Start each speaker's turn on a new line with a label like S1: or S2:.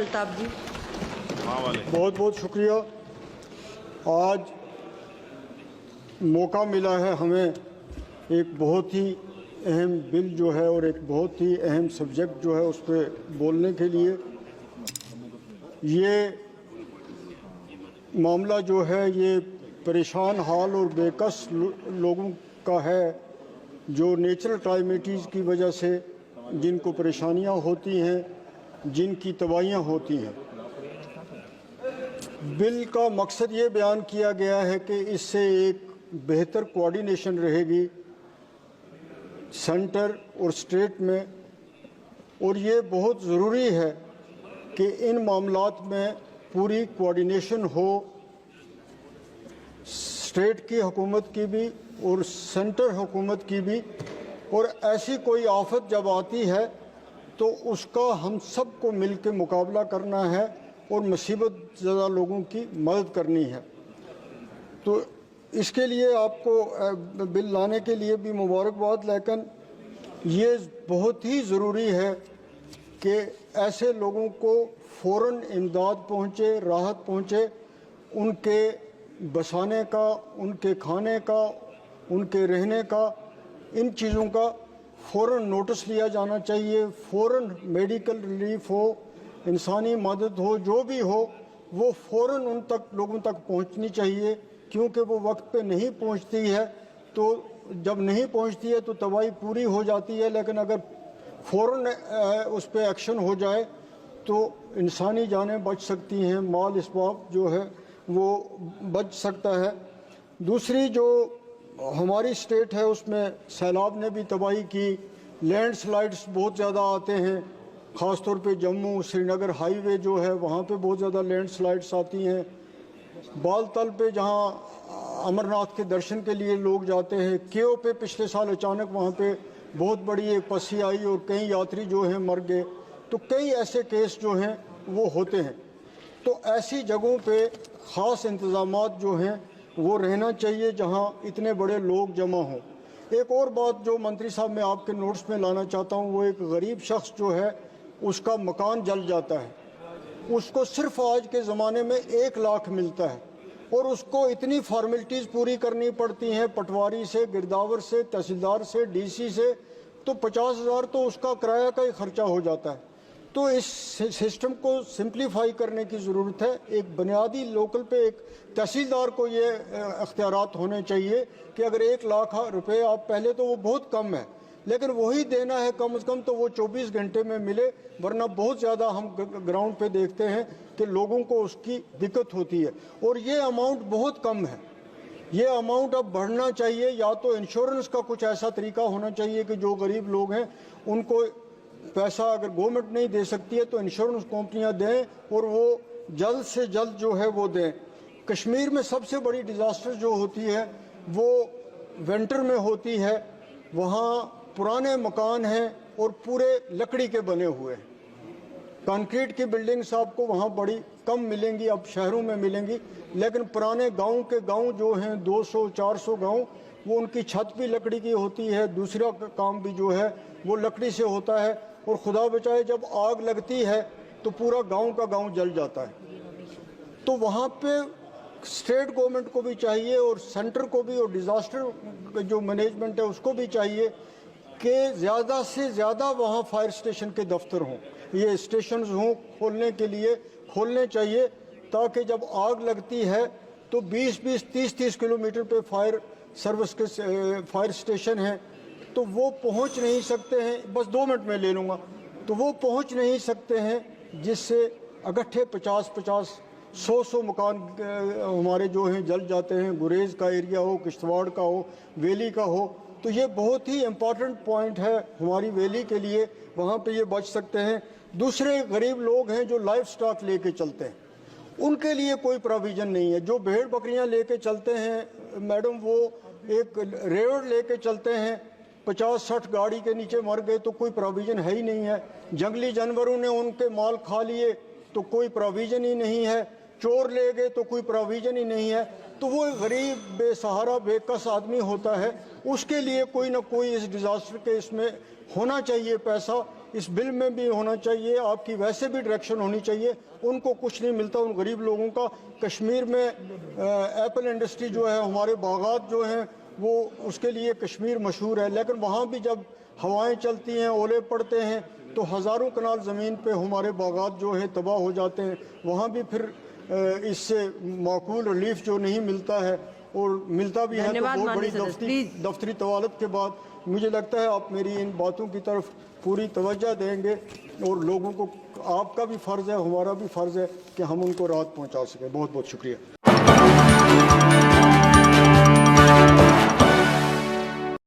S1: अल्ताफ जी।
S2: बहुत बहुत शुक्रिया। आज मौका मिला है हमें एक बहुत ही अहम बिल जो है और एक बहुत ही अहम सब्जेक्ट जो है उस पर बोलने के लिए। ये मामला जो है ये परेशान हाल और बेकस लोगों का है जो नेचुरल क्लाइमेटीज़ की वजह से जिनको परेशानियां होती हैं, जिनकी तबाहियां होती हैं। बिल का मकसद ये बयान किया गया है कि इससे एक बेहतर कोऑर्डिनेशन रहेगी सेंटर और स्टेट में, और ये बहुत ज़रूरी है कि इन मामलात में पूरी कोऑर्डिनेशन हो, स्टेट की हुकूमत की भी और सेंटर हुकूमत की भी। और ऐसी कोई आफत जब आती है तो उसका हम सब को मिल के मुकाबला करना है और मुसीबत ज़्यादा लोगों की मदद करनी है। तो इसके लिए आपको बिल लाने के लिए भी मुबारकबाद, लेकिन ये बहुत ही ज़रूरी है कि ऐसे लोगों को फ़ौरन इमदाद पहुँचे, राहत पहुँचे, उनके बसाने का, उनके खाने का, उनके रहने का, इन चीज़ों का फ़ौरन नोटिस लिया जाना चाहिए। फ़ौरन मेडिकल रिलीफ हो, इंसानी मदद हो, जो भी हो वो फ़ौरन उन तक लोगों तक पहुंचनी चाहिए, क्योंकि वो वक्त पे नहीं पहुंचती है तो जब नहीं पहुंचती है तो तबाही पूरी हो जाती है। लेकिन अगर फ़ौरन उस पर एक्शन हो जाए तो इंसानी जानें बच सकती हैं, माल इसबाब जो है वो बच सकता है। दूसरी जो हमारी स्टेट है उसमें सैलाब ने भी तबाही की, लैंडस्लाइड्स बहुत ज़्यादा आते हैं, ख़ास तौर पे जम्मू श्रीनगर हाईवे जो है वहाँ पे बहुत ज़्यादा लैंडस्लाइड्स आती हैं। बालतल पे जहाँ अमरनाथ के दर्शन के लिए लोग जाते हैं, केओ पे पिछले साल अचानक वहाँ पे बहुत बड़ी एक पसी आई और कई यात्री जो हैं मर गए। तो कई ऐसे केस जो हैं वो होते हैं। तो ऐसी जगहों पे ख़ास इंतज़ामात जो हैं वो रहना चाहिए जहाँ इतने बड़े लोग जमा हों। एक और बात जो मंत्री साहब मैं आपके नोट्स में लाना चाहता हूँ, वो एक गरीब शख्स जो है उसका मकान जल जाता है, उसको सिर्फ आज के ज़माने में 1 लाख मिलता है और उसको इतनी फॉर्मेलिटीज़ पूरी करनी पड़ती हैं, पटवारी से, गिरदावर से, तहसीलदार से, डीसी से, तो 50,000 तो उसका किराया का ही खर्चा हो जाता है। तो इस सिस्टम को सिंप्लीफाई करने की ज़रूरत है। एक बुनियादी लोकल पे एक तहसीलदार को ये अख्तियारात होने चाहिए कि अगर 1 लाख रुपए आप पहले तो वो बहुत कम है, लेकिन वही देना है कम से कम तो वो 24 घंटे में मिले, वरना बहुत ज़्यादा हम ग्राउंड पे देखते हैं कि लोगों को उसकी दिक्कत होती है। और ये अमाउंट बहुत कम है, ये अमाउंट अब बढ़ना चाहिए। या तो इंश्योरेंस का कुछ ऐसा तरीका होना चाहिए कि जो गरीब लोग हैं उनको पैसा अगर गवर्नमेंट नहीं दे सकती है तो इंश्योरेंस कंपनियां दें और वो जल्द से जल्द जो है वो दें। कश्मीर में सबसे बड़ी डिज़ास्टर जो होती है वो विंटर में होती है। वहाँ पुराने मकान हैं और पूरे लकड़ी के बने हुए हैं। कंक्रीट की बिल्डिंग्स आपको वहाँ बड़ी कम मिलेंगी, अब शहरों में मिलेंगी, लेकिन पुराने गांव के गांव जो हैं 200-400 गांव, वो उनकी छत भी लकड़ी की होती है, दूसरा काम भी जो है वो लकड़ी से होता है। और खुदा बचाए जब आग लगती है तो पूरा गांव का गांव जल जाता है। तो वहाँ पे स्टेट गवर्नमेंट को भी चाहिए और सेंटर को भी और डिज़ास्टर जो मैनेजमेंट है उसको भी चाहिए कि ज़्यादा से ज़्यादा वहाँ फायर स्टेशन के दफ्तर हों, ये स्टेशन हों खोलने के लिए खोलने चाहिए, ताकि जब आग लगती है तो 20-20, 30-30 किलोमीटर पे फायर सर्विस के फायर स्टेशन हैं, तो वो पहुंच नहीं सकते हैं। बस 2 मिनट में ले लूँगा। तो वो पहुंच नहीं सकते हैं, जिससे इकट्ठे 50-50, 100-100 मकान हमारे जो हैं जल जाते हैं। गुरेज का एरिया हो, किश्तवाड़ का हो, वैली का हो, तो ये बहुत ही इम्पॉर्टेंट पॉइंट है हमारी वैली के लिए, वहाँ पे ये बच सकते हैं। दूसरे गरीब लोग हैं जो लाइफ स्टॉक लेके चलते हैं, उनके लिए कोई प्रोविज़न नहीं है। जो भेड़ बकरियां लेके चलते हैं मैडम, वो एक रेवड़ लेके चलते हैं, 50-60 गाड़ी के नीचे मर गए तो कोई प्रोविज़न है ही नहीं है। जंगली जानवरों ने उनके माल खा लिए तो कोई प्रोविज़न ही नहीं है। चोर ले गए तो कोई प्रोविजन ही नहीं है, तो वो गरीब बेसहारा बेकस आदमी होता है, उसके लिए कोई ना कोई इस डिज़ास्टर के इसमें होना चाहिए पैसा, इस बिल में भी होना चाहिए, आपकी वैसे भी डायरेक्शन होनी चाहिए। उनको कुछ नहीं मिलता उन गरीब लोगों का। कश्मीर में एप्पल इंडस्ट्री जो है, हमारे बागात जो हैं वो उसके लिए कश्मीर मशहूर है, लेकिन वहाँ भी जब हवाएं चलती हैं, ओले पड़ते हैं, तो हज़ारों कनाल ज़मीन पे हमारे बागात जो है तबाह हो जाते हैं। वहाँ भी फिर इससे माकूल रिलीफ जो नहीं मिलता है, और मिलता भी है तो बहुत बड़ी दफ्तरी तवालत के बाद। मुझे लगता है आप मेरी इन बातों की तरफ पूरी तवज्जो देंगे, और लोगों को, आपका भी फ़र्ज़ है, हमारा भी फ़र्ज़ है कि हम उनको राहत पहुँचा सकें। बहुत बहुत शुक्रिया।